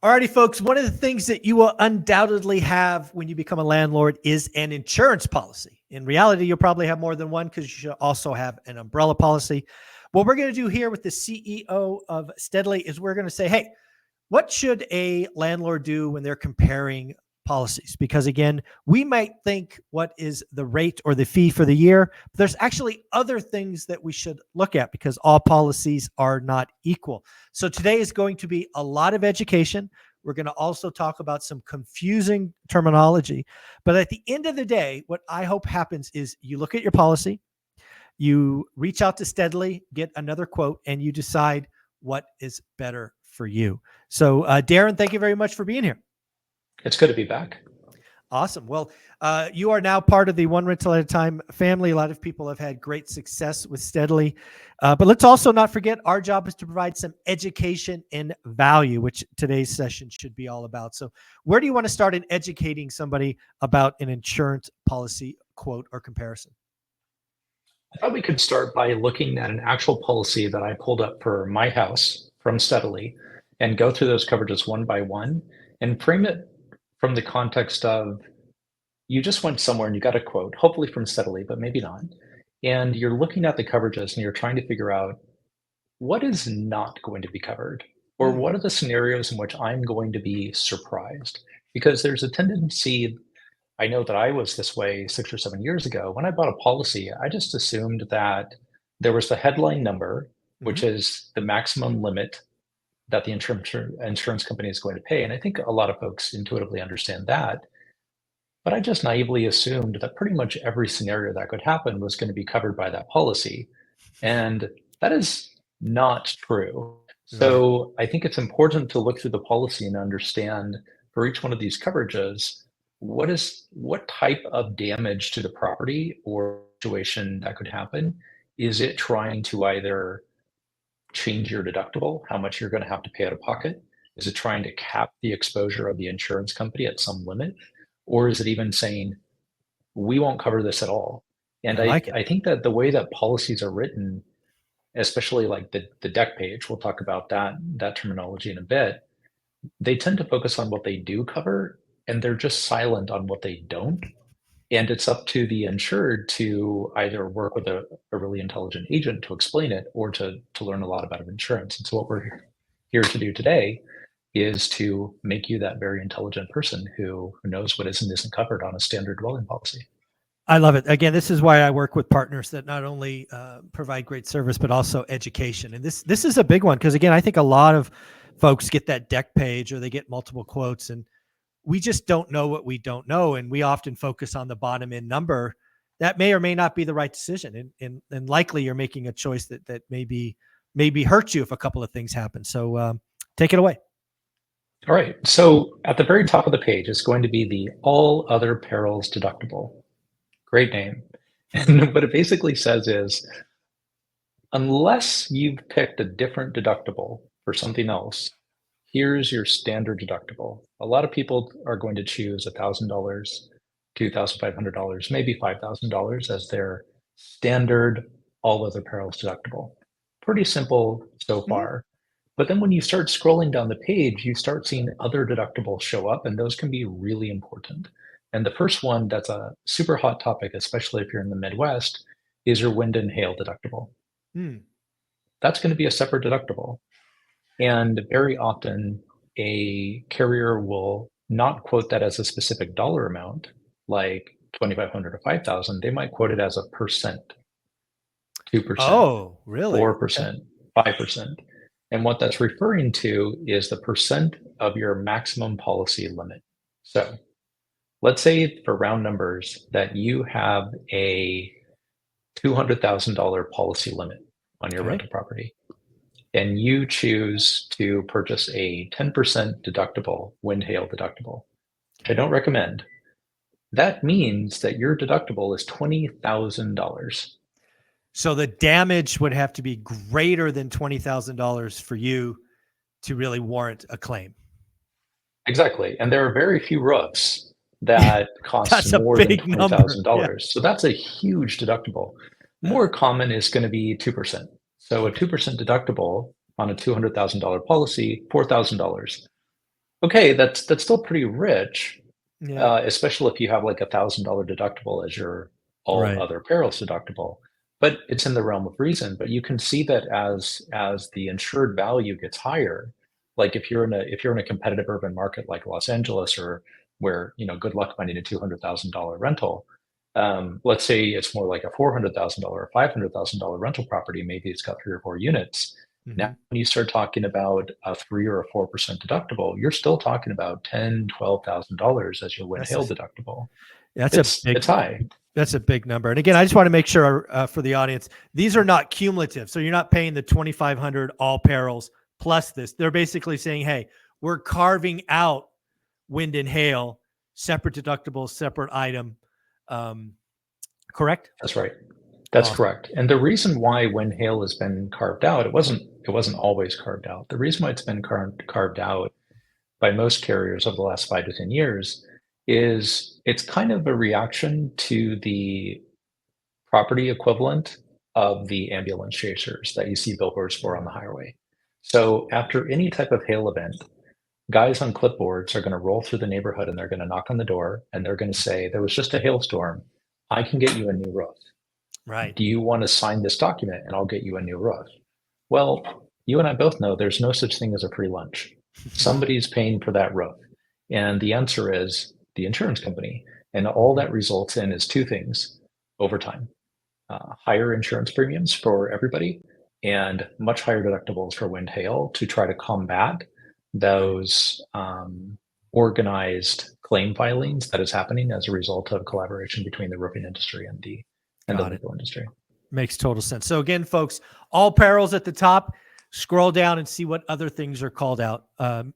Alrighty, folks, one of the things that you will undoubtedly have when you become a landlord is an insurance policy. In reality, you'll probably have more than one because you should also have an umbrella policy. What we're going to do here with the CEO of Steadily is we're going to say, hey, what should a landlord do when they're comparing policies? Because again, we might think what is the rate or the fee for the year, but there's actually other things that we should look at because all policies are not equal. So today is going to be a lot of education. We're going to also talk about some confusing terminology. But at the end of the day, what I hope happens is you look at your policy, you reach out to Steadily, get another quote, and you decide what is better for you. So, Darren, thank you very much for being here. It's good to be back. Awesome. Well, you are now part of the One Rental at a Time family. A lot of people have had great success with Steadily. But let's also not forget our job is to provide some education and value, which today's session should be all about. So where do you want to start in educating somebody about an insurance policy quote or comparison? I thought we could start by looking at an actual policy that I pulled up for my house from Steadily and go through those coverages one by one and frame it from the context of you just went somewhere and you got a quote, hopefully from Steadily, but maybe not. And you're looking at the coverages and you're trying to figure out what is not going to be covered, or what are the scenarios in which I'm going to be surprised? Because there's a tendency, I know that I was this way 6 or 7 years ago. When I bought a policy, I just assumed that there was the headline number, which is the maximum limit that the insurance company is going to pay. And I think a lot of folks intuitively understand that. But I just naively assumed that pretty much every scenario that could happen was going to be covered by that policy. And that is not true. So I think it's important to look through the policy and understand for each one of these coverages, what type of damage to the property or situation that could happen? Is it trying to either change your deductible, how much you're going to have to pay out of pocket? Is it trying to cap the exposure of the insurance company at some limit? Or is it even saying, we won't cover this at all? And I think that the way that policies are written, especially like the deck page, we'll talk about that terminology in a bit, they tend to focus on what they do cover, and they're just silent on what they don't. And it's up to the insured to either work with a really intelligent agent to explain it or to learn a lot about insurance. And so what we're here to do today is to make you that very intelligent person who knows what is and isn't covered on a standard dwelling policy. I love it. Again, this is why I work with partners that not only provide great service, but also education. And this is a big one because, again, I think a lot of folks get that deck page or they get multiple quotes and we just don't know what we don't know. And we often focus on the bottom end number that may or may not be the right decision. And likely you're making a choice that maybe hurt you if a couple of things happen. So take it away. All right. So at the very top of the page is going to be the all other perils deductible. Great name. And what it basically says is, unless you've picked a different deductible for something else, here's your standard deductible. A lot of people are going to choose $1,000, $2,500, maybe $5,000 as their standard all other perils deductible. Pretty simple so far. But then when you start scrolling down the page, you start seeing other deductibles show up, and those can be really important. And the first one that's a super hot topic, especially if you're in the Midwest, is your wind and hail deductible. That's going to be a separate deductible. And very often a carrier will not quote that as a specific dollar amount, like 2,500 or 5,000. They might quote it as a percent, 2%. Oh, really? 4%, 5%. And what that's referring to is the percent of your maximum policy limit. So let's say for round numbers that you have a $200,000 policy limit on your rental property, and you choose to purchase a 10% deductible wind hail deductible, which I don't recommend. That means that your deductible is $20,000. So the damage would have to be greater than $20,000 for you to really warrant a claim. Exactly. And there are very few roofs that cost more than $20,000. So that's a huge deductible. More common is going to be 2%. So a 2% deductible on a $200,000 policy, $4,000. okay, that's still pretty rich, Yeah. especially if you have like $1,000 deductible as your all Right. other perils deductible. But it's in the realm of reason. But you can see that as the insured value gets higher, like if you're in a competitive urban market like Los Angeles or where good luck finding a $200,000 rental. Let's say it's more like a $400,000 or $500,000 rental property. Maybe it's got 3 or 4 units. Now, Mhm. when you start talking about a 3 or 4% deductible, you're still talking about $10,000, $12,000 as your wind That's a, hail deductible. that's a It's big high. That's a big number. And again, I just want to make sure for the audience, these are not cumulative. So you're not paying the 2,500 all perils plus this. They're basically saying, hey, we're carving out wind and hail, separate deductibles, separate item. Um, correct? That's right. That's Awesome. correct. And the reason why wind hail has been carved out, it wasn't always carved out. The reason why it's been carved out by most carriers over the last 5 to 10 years is it's kind of a reaction to the property equivalent of the ambulance chasers that you see billboards for on the highway. So after any type of hail event, guys on clipboards are going to roll through the neighborhood and they're going to knock on the door and they're going to say, there was just a hailstorm. I can get you a new roof. Right. Do you want to sign this document and I'll get you a new roof? Well, you and I both know there's no such thing as a free lunch. Somebody's paying for that roof. And the answer is the insurance company. And all that results in is two things: overtime, higher insurance premiums for everybody, and much higher deductibles for wind hail to try to combat those organized claim filings that is happening as a result of collaboration between the roofing industry and the Got it. legal industry. Makes total sense. So again, folks, all perils at the top. Scroll down and see what other things are called out.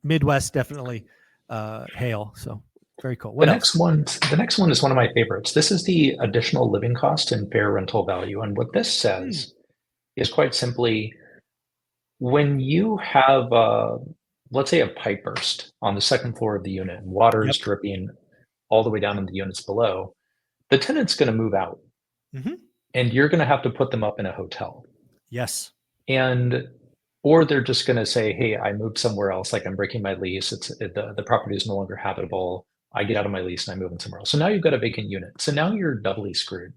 Midwest definitely hail. So very cool. What else? The next one is one of my favorites. This is the additional living cost and fair rental value. And what this says is quite simply, when you have, let's say, a pipe burst on the second floor of the unit and water is dripping all the way down in the units below, the tenant's going to move out and you're going to have to put them up in a hotel. Yes. And or they're just going to say, hey, I moved somewhere else, like I'm breaking my lease, the property is no longer habitable, I get out of my lease and I move in somewhere else. So now you've got a vacant unit, so now you're doubly screwed.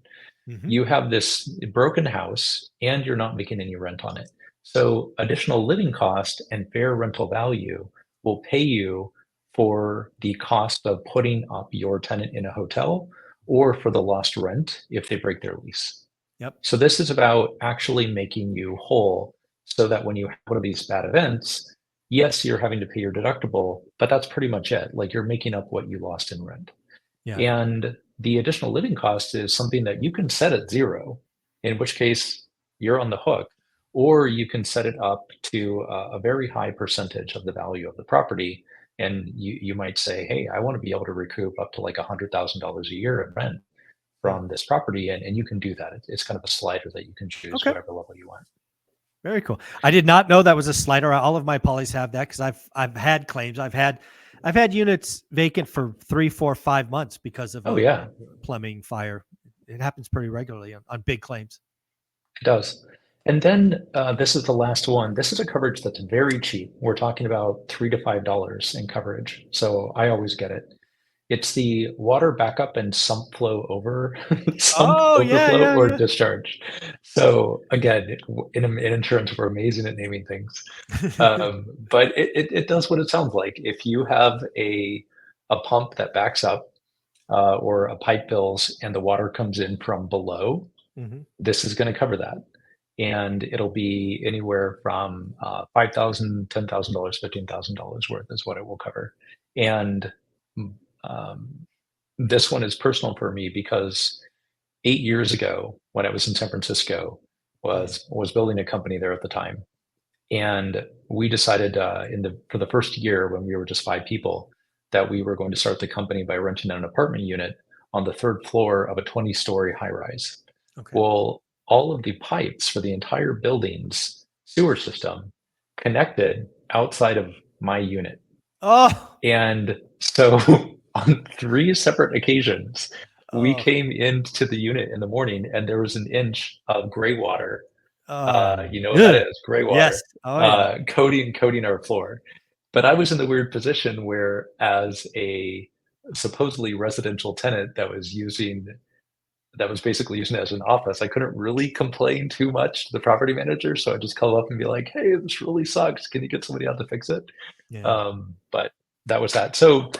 You have this broken house and you're not making any rent on it. So additional living cost and fair rental value will pay you for the cost of putting up your tenant in a hotel or for the lost rent if they break their lease. Yep. So this is about actually making you whole so that when you have one of these bad events, yes, you're having to pay your deductible, but that's pretty much it. Like, you're making up what you lost in rent. Yeah. And the additional living cost is something that you can set at 0, in which case you're on the hook, or you can set it up to a very high percentage of the value of the property. And you might say, hey, I want to be able to recoup up to like $100,000 a year in rent from this property. And you can do that. It's kind of a slider that you can choose whatever level you want. Very cool. I did not know that was a slider. All of my polys have that because I've had claims. I've had units vacant for 3, 4, 5 months because of plumbing fire. It happens pretty regularly on big claims. It does. And then this is the last one. This is a coverage that's very cheap. We're talking about $3 to $5 in coverage. So I always get it. It's the water backup and sump flow overflow or discharge. So again, in insurance, we're amazing at naming things. But it does what it sounds like. If you have a pump that backs up or a pipe bills and the water comes in from below, this is going to cover that. And it'll be anywhere from $5,000, $10,000, $15,000 worth is what it will cover. And this one is personal for me because 8 years ago, when I was in San Francisco, was building a company there at the time, and we decided for the first year, when we were just 5 people, that we were going to start the company by renting an apartment unit on the 3rd floor of a 20-story high-rise. Well, all of the pipes for the entire building's sewer system connected outside of my unit. And so on 3 separate occasions, we came into the unit in the morning and there was an inch of gray water. You know what that is? Gray water. Yes. Coating our floor. But I was in the weird position where, as a supposedly residential tenant that was basically using it as an office, I couldn't really complain too much to the property manager. So I just call up and be like, "Hey, this really sucks. Can you get somebody out to fix it?" Yeah. But that was that. So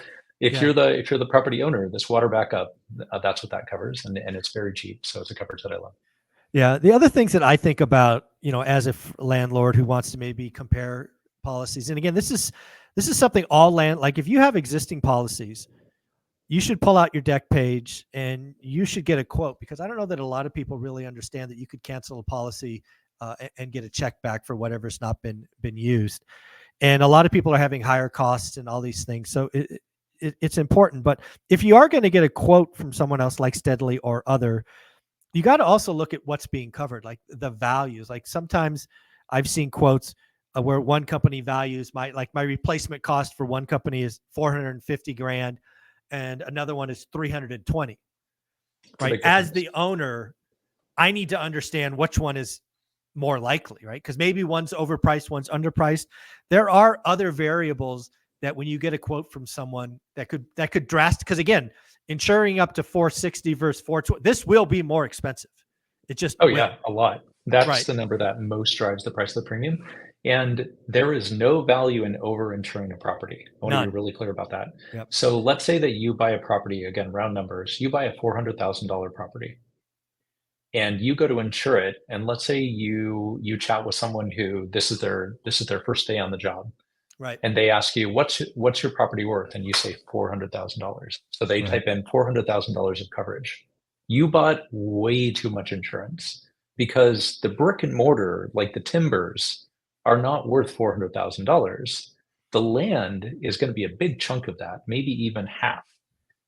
Yeah. if you're the property owner, this water backup, that's what that covers, and it's very cheap. So it's a coverage that I love. Yeah. The other things that I think about, as a landlord who wants to maybe compare policies, and again, this is something like if you have existing policies, you should pull out your deck page and you should get a quote, because I don't know that a lot of people really understand that you could cancel a policy and get a check back for whatever's not been used. And a lot of people are having higher costs and all these things. So it's important. But if you are going to get a quote from someone else like Steadily or other, you got to also look at what's being covered, like the values. Like sometimes I've seen quotes where one company values my replacement cost for one company is 450 grand and another one is 320. Right. As the owner, I need to understand which one is more likely, right? Because maybe one's overpriced, one's underpriced. There are other variables that when you get a quote from someone that could drastic, because again, insuring up to 460 versus 420, this will be more expensive. It just yeah, a lot. That's right. The number that most drives the price of the premium. And there is no value in over-insuring a property. I want to be really clear about that. Yep. So let's say that you buy a property, again, round numbers, you buy a $400,000 property and you go to insure it. And let's say you chat with someone who this is their first day on the job. Right. And they ask you, what's your property worth? And you say $400,000. So they type in $400,000 of coverage. You bought way too much insurance because the brick and mortar, like the timbers, are not worth $400,000. The land is going to be a big chunk of that, maybe even half.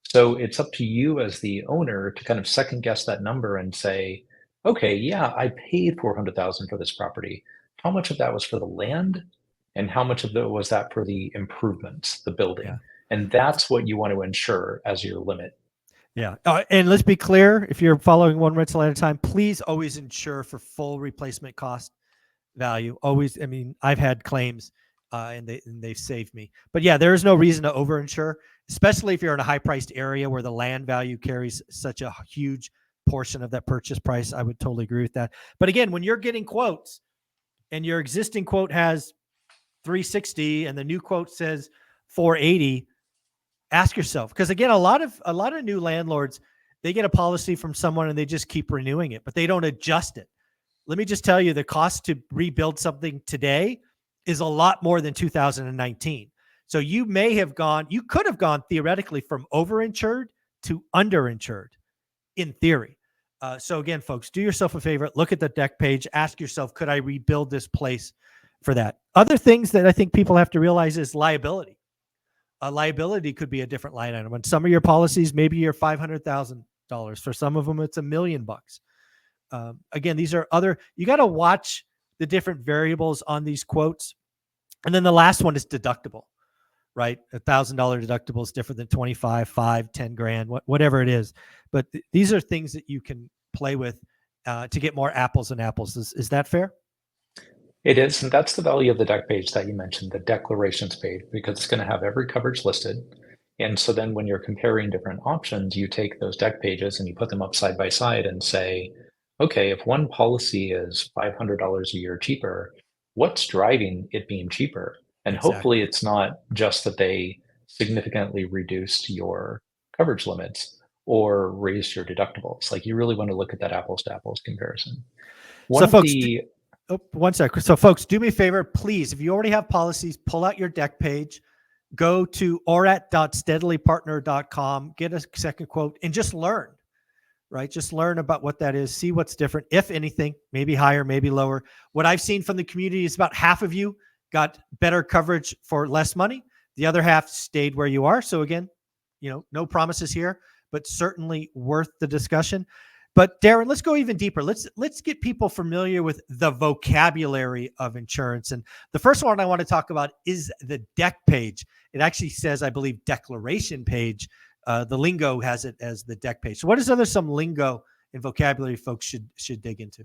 So it's up to you as the owner to kind of second guess that number and say, okay, yeah, I paid $400,000 for this property. How much of that was for the land? And how much of it was that for the improvements, the building? Yeah. And that's what you want to insure as your limit. Yeah. And let's be clear, if you're following one rental at a time, please always insure for full replacement cost value. Always. I mean, I've had claims and they've saved me. But yeah, there is no reason to overinsure, especially if you're in a high priced area where the land value carries such a huge portion of that purchase price. I would totally agree with that. But again, when you're getting quotes and your existing quote has 360 and the new quote says 480, ask yourself, because again, a lot of new landlords, they get a policy from someone and they just keep renewing it, but they don't adjust it. Let me just tell you, the cost to rebuild something today is a lot more than 2019. So you could have gone theoretically from overinsured to underinsured in theory. So again, folks, do yourself a favor, look at the deck page, ask yourself, could I rebuild this place for that? Other things that I think people have to realize is liability. A liability could be a different line item. On some of your policies, maybe you're $500,000. For some of them, it's $1 million. Again, these are you got to watch the different variables on these quotes. And then the last one is deductible, right? $1,000 deductible is different than 25, 5, 10 grand, whatever it is. But these are things that you can play with to get more apples and apples. Is that fair? It is, and that's the value of the deck page that you mentioned, the declarations page, because it's going to have every coverage listed. And so then when you're comparing different options, you take those deck pages and you put them up side by side and say, okay, if one policy is $500 a year cheaper, what's driving it being cheaper? And hopefully it's not just that they significantly reduced your coverage limits or raised your deductibles. Like, you really want to look at that apples to apples comparison. One sec. So folks, do me a favor, please. If you already have policies, pull out your deck page, go to ORaaT.steadilypartner.com, get a second quote, and just learn, right? Just learn about what that is, see what's different, if anything, maybe higher, maybe lower. What I've seen from the community is about half of you got better coverage for less money. The other half stayed where you are. So again, no promises here, but certainly worth the discussion. But Darren, let's go even deeper. Let's get people familiar with the vocabulary of insurance. And the first one I want to talk about is the deck page. It actually says, I believe, declaration page. The lingo has it as the deck page. So what is some lingo and vocabulary folks should dig into?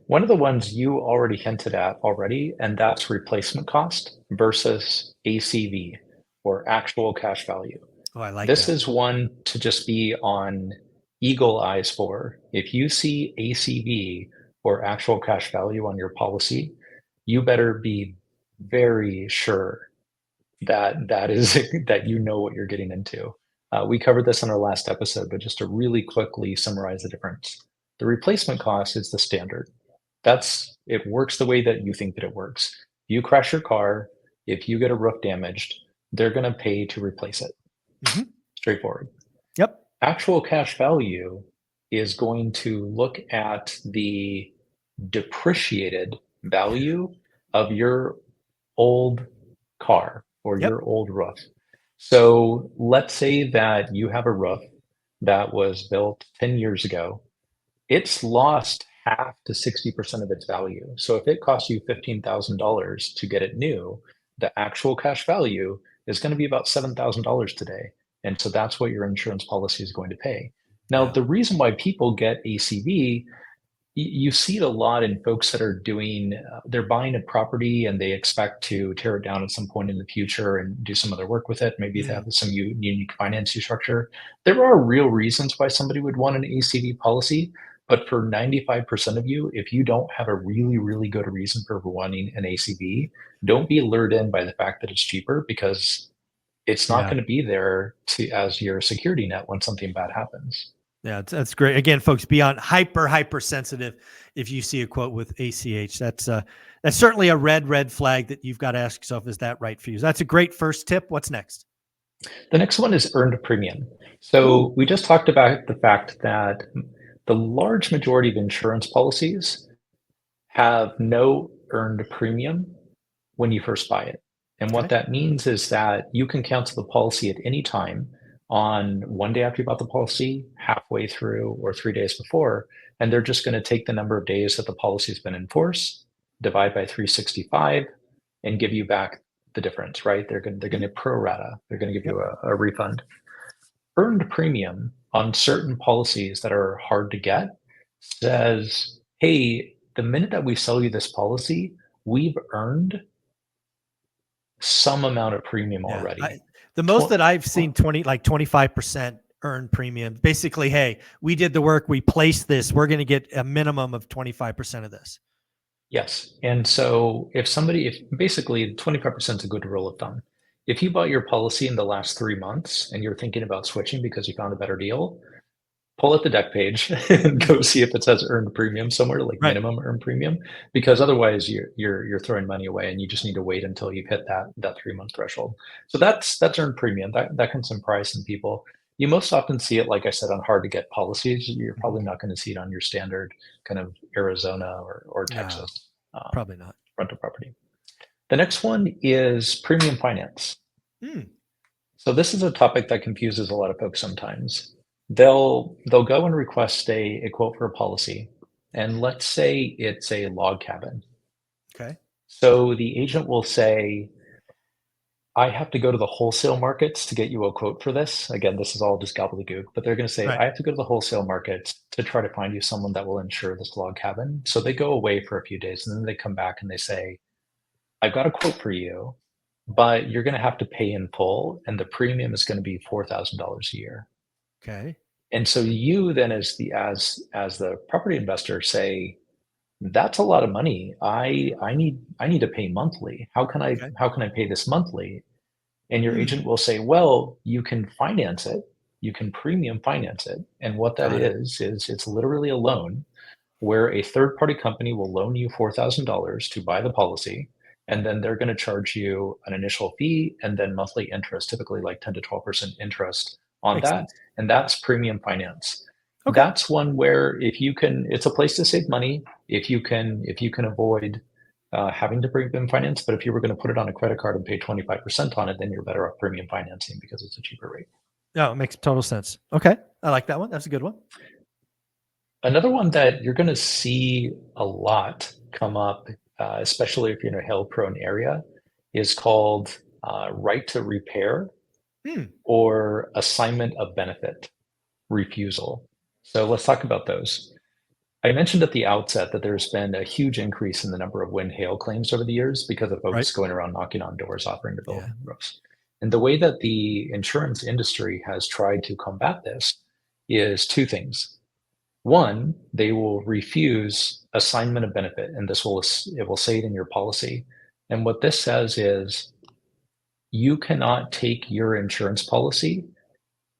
One of the ones you already hinted at already, and that's replacement cost versus ACV, or actual cash value. Oh, I like This that. is one to just be on eagle eyes for. If you see ACV, or actual cash value, on your policy, you better be very sure that that you know what you're getting into. We covered this in our last episode, but just to really quickly summarize the difference. The replacement cost is the standard. It works the way that you think that it works. You crash your car, if you get a roof damaged, they're going to pay to replace it. Mhm. Straightforward. Yep. Actual cash value is going to look at the depreciated value of your old car or Yep. your old roof. So let's say that you have a roof that was built 10 years ago. It's lost half to 60% of its value. So if it costs you $15,000 to get it new, the actual cash value is going to be about $7,000 today. And so that's what your insurance policy is going to pay. Now, Yeah. the reason why people get ACV, you see it a lot in folks that are doing, they're buying a property and they expect to tear it down at some point in the future and do some other work with it. Maybe they have some unique financing structure. There are real reasons why somebody would want an ACV policy, but for 95% of you, if you don't have a really, really good reason for wanting an ACV, don't be lured in by the fact that it's cheaper, because it's not Yeah. going to be there as your security net when something bad happens. Yeah, that's great. Again, folks, be on hyper sensitive if you see a quote with ACH. That's certainly a red flag that you've got to ask yourself, is that right for you? So that's a great first tip. What's next? The next one is earned premium. So we just talked about the fact that the large majority of insurance policies have no earned premium when you first buy it. And what Okay. that means is that you can cancel the policy at any time, on one day after you bought the policy, halfway through, or 3 days before, and they're just going to take the number of days that the policy has been in force, divide by 365, and give you back the difference, right? They're going to pro rata. They're going to give Yep. you a refund. Earned premium on certain policies that are hard to get says, hey, the minute that we sell you this policy, we've earned some amount of premium Yeah. already. The most that I've seen, 25% earned premium. Basically, hey, we did the work, we placed this, we're going to get a minimum of 25% of this. Yes. And so if basically 25% is a good rule of thumb. If you bought your policy in the last 3 months and you're thinking about switching because you found a better deal, pull up the deck page and go see if it says earned premium somewhere, like Right. minimum earned premium, because otherwise you're throwing money away, and you just need to wait until you've hit that 3 month threshold. So that's earned premium. That can surprise some people. You most often see it, like I said, on hard to get policies. You're probably not going to see it on your standard kind of Arizona or Texas Probably not. rental property. The next one is premium finance. So this is a topic that confuses a lot of folks sometimes. They'll go and request a quote for a policy, and let's say it's a log cabin. Okay. So the agent will say, I have to go to the wholesale markets to get you a quote for this. Again, this is all just gobbledygook, but they're going to say, Right. I have to go to the wholesale markets to try to find you someone that will insure this log cabin. So they go away for a few days, and then they come back and they say, I've got a quote for you, but you're going to have to pay in full, and the premium is going to be $4,000 a year. Okay. And so you then, as the property investor, say, that's a lot of money. I need to pay monthly. How can I pay this monthly? And your agent will say, well, you can finance it. You can premium finance it. And what that is it's literally a loan where a third party company will loan you $4,000 to buy the policy. And then they're going to charge you an initial fee and then monthly interest, typically like 10 to 12% interest on Makes that. sense. And that's premium finance. Okay. That's one where it's a place to save money if you can avoid having to premium finance. But if you were going to put it on a credit card and pay 25% on it, then you're better off premium financing because it's a cheaper rate. No, it makes total sense. Okay. I like that one. That's a good one. Another one that you're going to see a lot come up, especially if you're in a hail-prone area, is called right to repair or assignment of benefit refusal. So let's talk about those. I mentioned at the outset that there's been a huge increase in the number of wind hail claims over the years because of folks Right. going around knocking on doors offering to build Yeah. roofs. And the way that the insurance industry has tried to combat this is two things. One, they will refuse assignment of benefit, and it will say it in your policy. And what this says is you cannot take your insurance policy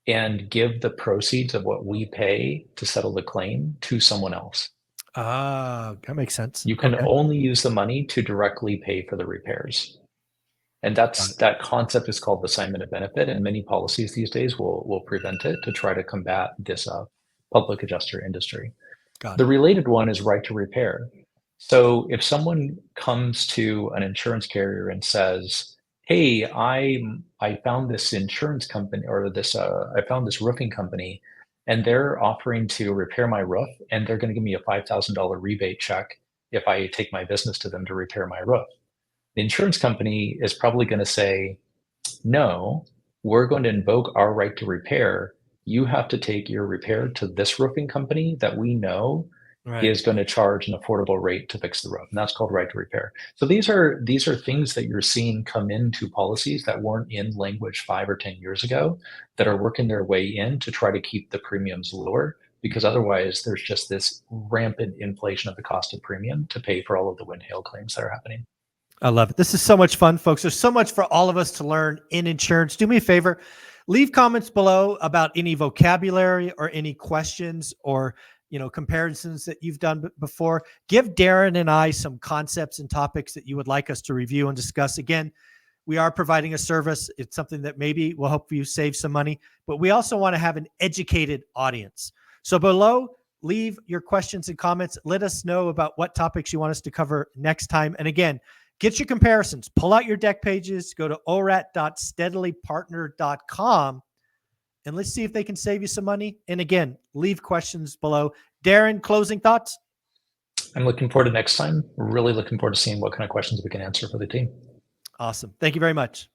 and give the proceeds of what we pay to settle the claim to someone else. Ah, that makes sense. You can Okay. only use the money to directly pay for the repairs. And Got it. that concept is called assignment of benefit, and many policies these days will prevent it to try to combat this public adjuster industry. Got The it. related one is right to repair. So if someone comes to an insurance carrier and says, "Hey, I found this insurance company or I found this roofing company, and they're offering to repair my roof, and they're going to give me a $5,000 rebate check if I take my business to them to repair my roof." The insurance company is probably going to say, "No, we're going to invoke our right to repair. You have to take your repair to this roofing company that we know Right. is going to charge an affordable rate to fix the roof." And that's called right to repair. So these are things that you're seeing come into policies that weren't in language 5 or 10 years ago that are working their way in to try to keep the premiums lower, because otherwise there's just this rampant inflation of the cost of premium to pay for all of the wind hail claims that are happening. I love it. This is so much fun, folks. There's so much for all of us to learn in insurance. Do me a favor, leave comments below about any vocabulary or any questions or comparisons that you've done before. Give Darren and I some concepts and topics that you would like us to review and discuss. Again, we are providing a service. It's something that maybe will help you save some money, but we also want to have an educated audience. So below, leave your questions and comments. Let us know about what topics you want us to cover next time. And again, get your comparisons. Pull out your deck pages. Go to ORaaT.steadilypartner.com, and let's see if they can save you some money. And again, leave questions below. Darren, closing thoughts? I'm looking forward to next time. Really looking forward to seeing what kind of questions we can answer for the team. Awesome. Thank you very much.